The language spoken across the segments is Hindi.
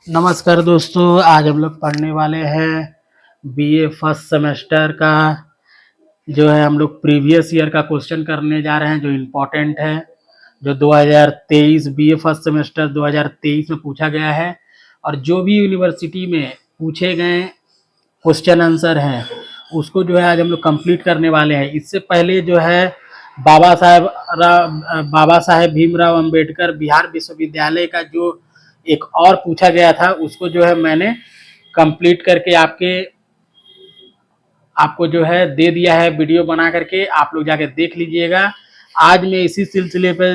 नमस्कार दोस्तों, आज हम लोग पढ़ने वाले हैं बीए फर्स्ट सेमेस्टर का जो है हम लोग प्रीवियस ईयर का क्वेश्चन करने जा रहे हैं जो इम्पोर्टेंट है, जो 2023 बीए फर्स्ट सेमेस्टर 2023 में पूछा गया है और जो भी यूनिवर्सिटी में पूछे गए क्वेश्चन आंसर हैं उसको जो है आज हम लोग कंप्लीट करने वाले हैं। इससे पहले जो है बाबा साहेब भीमराव अंबेडकर बिहार विश्वविद्यालय का जो एक और पूछा गया था उसको जो है मैंने कंप्लीट करके आपको जो है दे दिया है, वीडियो बना करके आप लोग जाके देख लीजिएगा। आज मैं इसी सिलसिले पे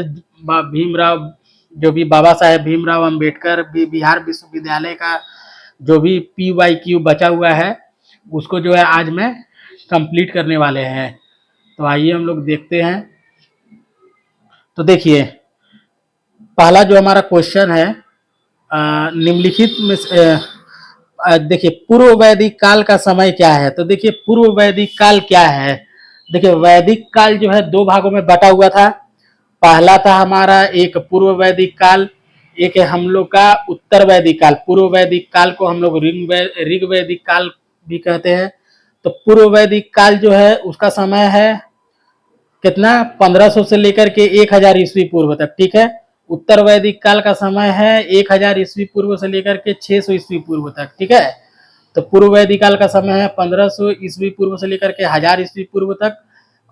बाबा साहेब भीमराव अंबेडकर बिहार विश्वविद्यालय का जो भी PYQ बचा हुआ है उसको जो है आज मैं कंप्लीट करने वाले हैं। तो आइए हम लोग देखते हैं। तो देखिए, पहला जो हमारा क्वेश्चन है निम्नलिखित में देखिए पूर्व वैदिक काल का समय क्या है। तो देखिए पूर्व वैदिक काल क्या है। देखिए वैदिक काल जो है दो भागों में बटा हुआ था। पहला था हमारा एक पूर्व वैदिक काल, एक है हम लोग का उत्तर वैदिक काल। पूर्व वैदिक काल को हम लोग ऋग वैदिक काल भी कहते हैं। तो पूर्व वैदिक काल जो है उसका समय है कितना, 1500 से लेकर के 1000 ईस्वी पूर्व तक। ठीक है। उत्तर वैदिक काल का समय है 1000 ईस्वी पूर्व से लेकर के 600 ईस्वी पूर्व तक। ठीक है। तो पूर्व वैदिक काल का समय है 1500 ईस्वी पूर्व से लेकर के 1000 ईस्वी पूर्व तक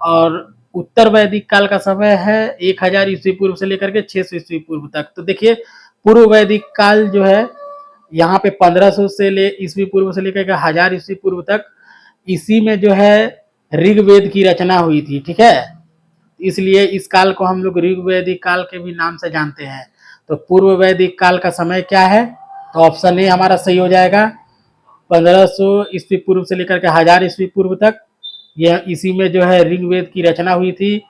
और उत्तर वैदिक काल का समय है 1000 ईस्वी पूर्व से लेकर के 600 ईस्वी पूर्व तक। तो देखिए पूर्व वैदिक काल जो है यहाँ पे 1500 से ईस्वी पूर्व से लेकर के 1000 ईस्वी पूर्व तक, इसी में जो है ऋग्वेद की रचना हुई थी। ठीक है। इसलिए इस काल को हम लोग ऋग्वैदिक काल के भी नाम से जानते हैं। तो पूर्व वैदिक काल का समय क्या है, तो ऑप्शन ए हमारा सही हो जाएगा। 1500 ईस्वी पूर्व से लेकर के 1000 ईस्वी पूर्व तक, यह इसी में जो है ऋग्वेद की रचना हुई थी।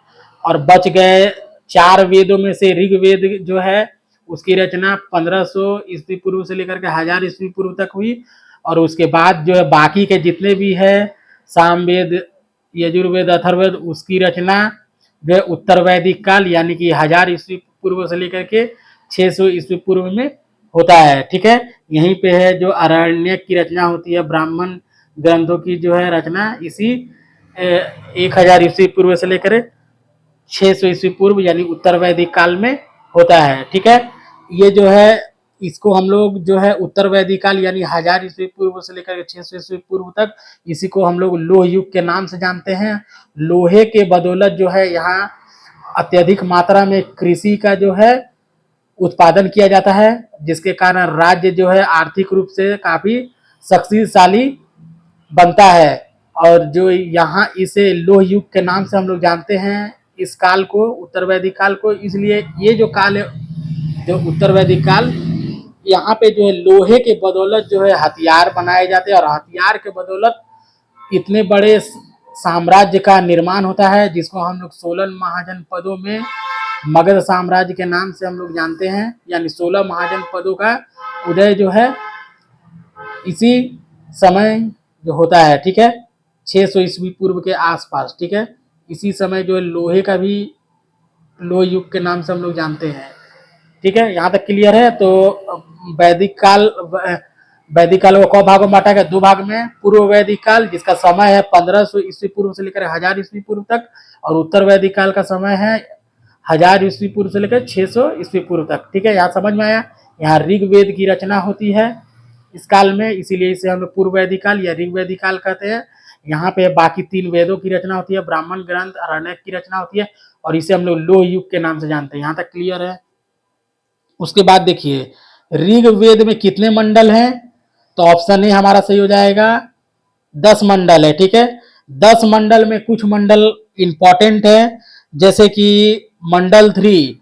और बच गए 4 वेदों में से ऋग्वेद जो है उसकी रचना 1500 ईस्वी पूर्व से लेकर के 1000 ईस्वी पूर्व तक हुई। और उसके बाद जो है बाकी के जितने भी है सामवेद, यजुर्वेद, अथर्ववेद, उसकी रचना जो है उत्तर वैदिक काल यानी कि 1000 ईस्वी पूर्व से लेकर के 600 ईस्वी पूर्व में होता है। ठीक है। यहीं पे है जो आरण्यक की रचना होती है, ब्राह्मण ग्रंथों की जो है रचना इसी 1000 ईस्वी पूर्व से लेकर 600 ईस्वी पूर्व यानी उत्तर वैदिक काल में होता है। ठीक है। ये जो है इसको हम लोग जो है उत्तर वैदिक काल यानी 1000 ईस्वी पूर्व से लेकर 600 ईस्वी पूर्व तक, इसी को हम लोग लोह युग के नाम से जानते हैं। लोहे के बदौलत जो है यहाँ अत्यधिक मात्रा में कृषि का जो है उत्पादन किया जाता है, जिसके कारण राज्य जो है आर्थिक रूप से काफी शक्तिशाली बनता है। और जो यहाँ इसे लोह युग के नाम से हम लोग जानते हैं इस काल को, उत्तर वैदिक काल को। इसलिए ये जो काल है, जो उत्तर वैदिक काल, यहाँ पे जो है लोहे के बदौलत जो है हथियार बनाए जाते हैं और हथियार के बदौलत इतने बड़े साम्राज्य का निर्माण होता है जिसको हम लोग 16 महाजनपदों में मगध साम्राज्य के नाम से हम लोग जानते हैं। यानी 16 महाजनपदों का उदय जो है इसी समय जो होता है। ठीक है। 600 ईस्वी पूर्व के आसपास। ठीक है। इसी समय जो है लोहे का भी लोह युग के नाम से हम लोग जानते हैं। ठीक है। यहाँ तक क्लियर है। तो वैदिक काल को कौ भागों में बांटा गया, 2 भाग में। पूर्व वैदिक काल जिसका समय है 1500 ईस्वी पूर्व से लेकर 1000 ईस्वी पूर्व तक, और उत्तर वैदिक काल का समय है 1000 ईस्वी पूर्व से लेकर 600 ईस्वी पूर्व तक। ठीक है। यहाँ समझ में आया। यहाँ ऋग्वेद की रचना होती है इस काल में, इसीलिए इसे हम लोग पूर्व वैदिक काल या ऋग्वैदिक काल कहते हैं। यहाँ पे बाकी 3 वेदों की रचना होती है, ब्राह्मण ग्रंथ, आरण्यक की रचना होती है, और इसे हम लोग लोह युग के नाम से जानते हैं। यहाँ तक क्लियर है। उसके बाद देखिए ऋग्वेद में कितने मंडल हैं, तो ऑप्शन ए हमारा सही हो जाएगा, 10 मंडल है। ठीक है। 10 मंडल में कुछ मंडल इंपॉर्टेंट है, जैसे कि मंडल 3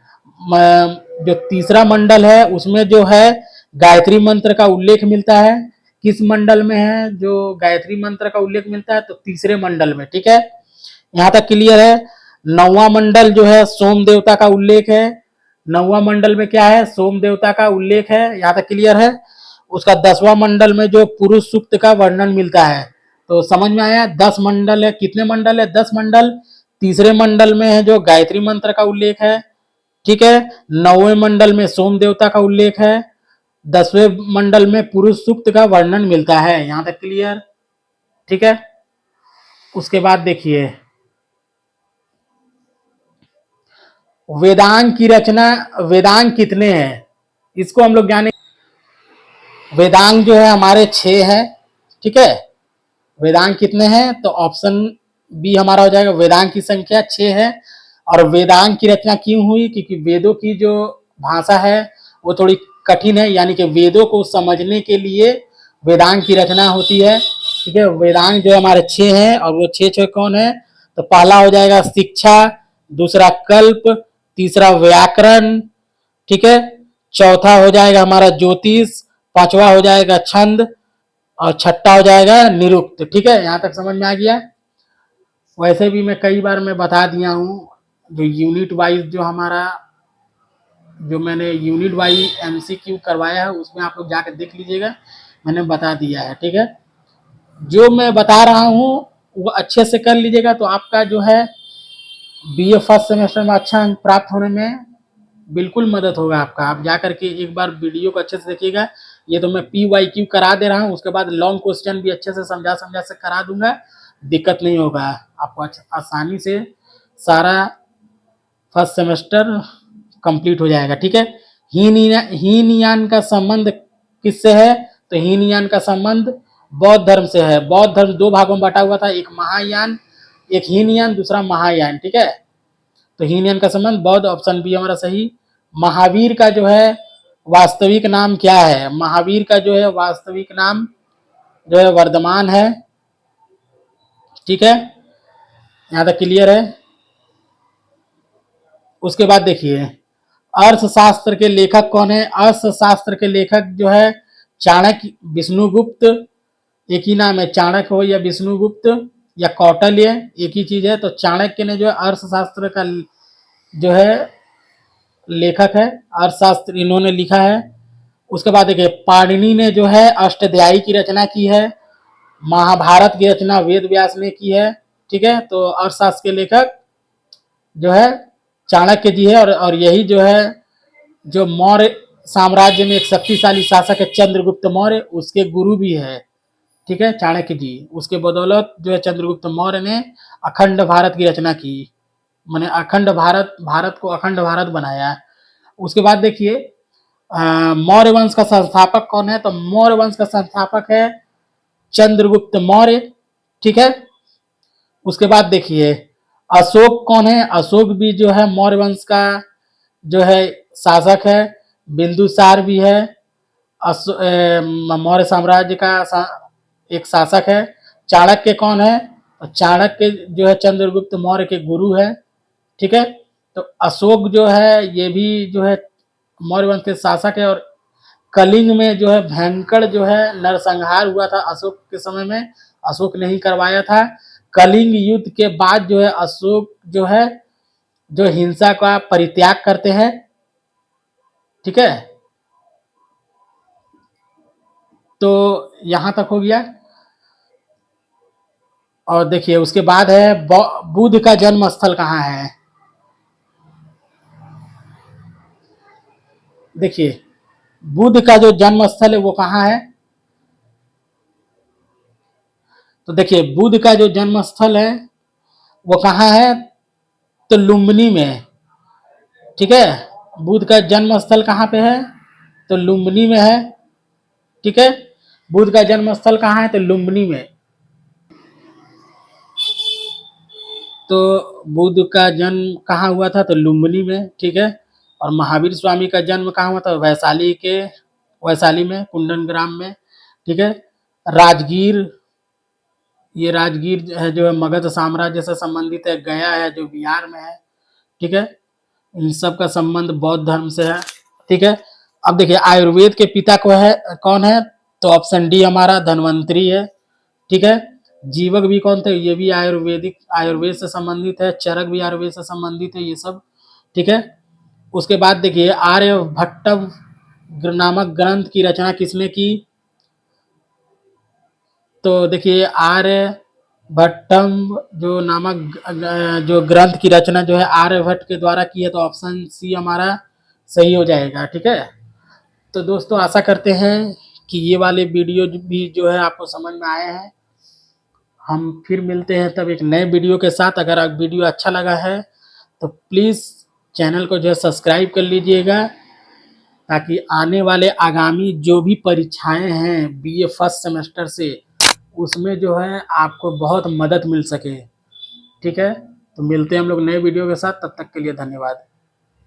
जो तीसरा मंडल है उसमें जो है गायत्री मंत्र का उल्लेख मिलता है। किस मंडल में है जो गायत्री मंत्र का उल्लेख मिलता है, तो तीसरे मंडल में। ठीक है। यहाँ तक क्लियर है। 9वां मंडल जो है सोम देवता का उल्लेख है। 9वां मंडल में क्या है, सोम देवता का उल्लेख है। यहाँ तक क्लियर है। उसका 10वां मंडल में जो पुरुष सूक्त का वर्णन मिलता है। तो समझ में आया। 10 मंडल है। कितने मंडल है, 10 मंडल। तीसरे मंडल में है जो गायत्री मंत्र का उल्लेख है। ठीक है। 9वें मंडल में सोम देवता का उल्लेख है। 10वें मंडल में पुरुष सूक्त का वर्णन मिलता है। यहां तक क्लियर? ठीक है। उसके बाद देखिए, वेदांग की रचना, वेदांग कितने हैं इसको हम लोग जाने। वेदांग जो है हमारे 6 है। ठीक है। वेदांग कितने हैं? तो ऑप्शन बी हमारा हो जाएगा, वेदांग की संख्या 6 है। और वेदांग की रचना क्यों हुई? क्योंकि वेदों की जो भाषा है वो थोड़ी कठिन है, यानी कि वेदों को समझने के लिए वेदांग की रचना होती है। ठीक है। वेदांग जो हमारे 6 हैं, और वो 6 कौन है? तो पहला हो जाएगा शिक्षा, दूसरा कल्प, तीसरा व्याकरण, ठीक है, चौथा हो जाएगा हमारा ज्योतिष, पांचवा हो जाएगा छंद, और छठा हो जाएगा निरुक्त। ठीक है। यहां तक समझ में आ गया? वैसे भी मैं कई बार मैं बता दिया हूँ, जो यूनिट वाइज जो हमारा, जो मैंने यूनिट वाइज एमसीक्यू करवाया है उसमें आप लोग जाकर देख लीजिएगा, मैंने बता दिया है। ठीक है। जो मैं बता रहा हूँ वो अच्छे से कर लीजिएगा तो आपका जो है बीए फर्स्ट सेमेस्टर में अच्छा अंक प्राप्त होने में बिल्कुल मदद होगा आपका। आप जाकर के एक बार वीडियो को अच्छे से देखिएगा। ये तो मैं PYQ करा दे रहा हूँ, उसके बाद लॉन्ग क्वेश्चन भी अच्छे से समझा से करा दूंगा, दिक्कत नहीं होगा आपको, आसानी से सारा फर्स्ट सेमेस्टर कंप्लीट हो जाएगा। ठीक है। हीनयान का संबंध किससे है? तो हीनयान का संबंध बौद्ध धर्म से है। बौद्ध धर्म 2 भागों में बटा हुआ था, एक महायान, एक हीनयान, दूसरा महायान। ठीक है। तो हीनयान का संबंध बौद्ध, ऑप्शन बी हमारा सही। महावीर का जो है वास्तविक नाम क्या है? महावीर का जो है वास्तविक नाम जो है वर्धमान है। ठीक है। यहां तक क्लियर है? उसके बाद देखिए, अर्थशास्त्र के लेखक कौन है? अर्थशास्त्र के लेखक जो है चाणक्य, विष्णुगुप्त, एक ही नाम है, चाणक्य हो या विष्णुगुप्त या कौटिल्य, एक ही चीज है। तो चाणक्य ने जो है अर्थशास्त्र का जो है लेखक है, अर्थशास्त्र इन्होंने लिखा है। उसके बाद देखिए, पाणिनि ने जो है अष्टाध्यायी की रचना की है। महाभारत की रचना वेद व्यास ने की है। ठीक है। तो अर्थशास्त्र के लेखक जो है चाणक्य जी है। और यही जो है, जो मौर्य साम्राज्य में एक शक्तिशाली शासक है चंद्रगुप्त मौर्य, उसके गुरु भी है। ठीक है। चाणक्य जी, उसके बदौलत जो है चंद्रगुप्त मौर्य ने अखंड भारत की रचना की, मैंने अखंड भारत को अखंड भारत बनाया। उसके बाद देखिए, मौर्य वंश का संस्थापक कौन है? तो मौर्य वंश का संस्थापक है चंद्रगुप्त मौर्य। ठीक है। उसके बाद देखिए, अशोक कौन है? अशोक भी जो है मौर्य वंश का जो है शासक है। बिंदुसार भी है मौर्य साम्राज्य का एक शासक है। चाणक्य कौन है? तो चाणक्य जो है चंद्रगुप्त मौर्य के गुरु है। ठीक है। तो अशोक जो है ये भी जो है मौर्य वंश के शासक है। और कलिंग में जो है भयंकर जो है नरसंहार हुआ था अशोक के समय में, अशोक ने ही करवाया था। कलिंग युद्ध के बाद जो है अशोक जो है जो हिंसा का परित्याग करते हैं। ठीक है। तो यहां तक हो गया। और देखिए, उसके बाद है बुद्ध का जन्म स्थल कहाँ है? देखिए, बुद्ध का जो जन्म स्थल है वो कहाँ है? तो देखिए, बुद्ध का जो जन्म स्थल है वो कहाँ है? तो लुम्बिनी में। ठीक है। बुद्ध का जन्म स्थल कहाँ पे है? तो लुम्बिनी में है। ठीक है। बुद्ध का जन्म स्थल कहाँ है? तो लुम्बिनी में। तो बुद्ध का जन्म कहाँ हुआ था? तो लुम्बिनी में। ठीक है। और महावीर स्वामी का जन्म कहाँ हुआ था? वैशाली में, कुंदन ग्राम में। ठीक है। राजगीर, ये राजगीर है जो है मगध साम्राज्य से संबंधित है। गया है जो बिहार में है। ठीक है। इन सब का संबंध बौद्ध धर्म से है। ठीक है। अब देखिए, आयुर्वेद के पिता को है कौन है? तो ऑप्शन डी हमारा धन्वंतरी है। ठीक है। जीवक भी कौन थे? ये भी आयुर्वेद से संबंधित है। चरक भी आयुर्वेद से संबंधित है, ये सब। ठीक है। उसके बाद देखिए, आर्यभट्ट नामक ग्रंथ की रचना किसने की? तो देखिए, आर्यभट्टम जो नामक जो ग्रंथ की रचना जो है आर्यभट्ट के द्वारा की है। तो ऑप्शन सी हमारा सही हो जाएगा। ठीक है। तो दोस्तों आशा करते हैं कि ये वाले वीडियो भी जो है आपको समझ में आए हैं। हम फिर मिलते हैं तब एक नए वीडियो के साथ। अगर आप वीडियो अच्छा लगा है तो प्लीज़ चैनल को जो है सब्सक्राइब कर लीजिएगा, ताकि आने वाले आगामी जो भी परीक्षाएं हैं बीए फर्स्ट सेमेस्टर से, उसमें जो है आपको बहुत मदद मिल सके। ठीक है, तो मिलते हैं हम लोग नए वीडियो के साथ। तब तक के लिए धन्यवाद।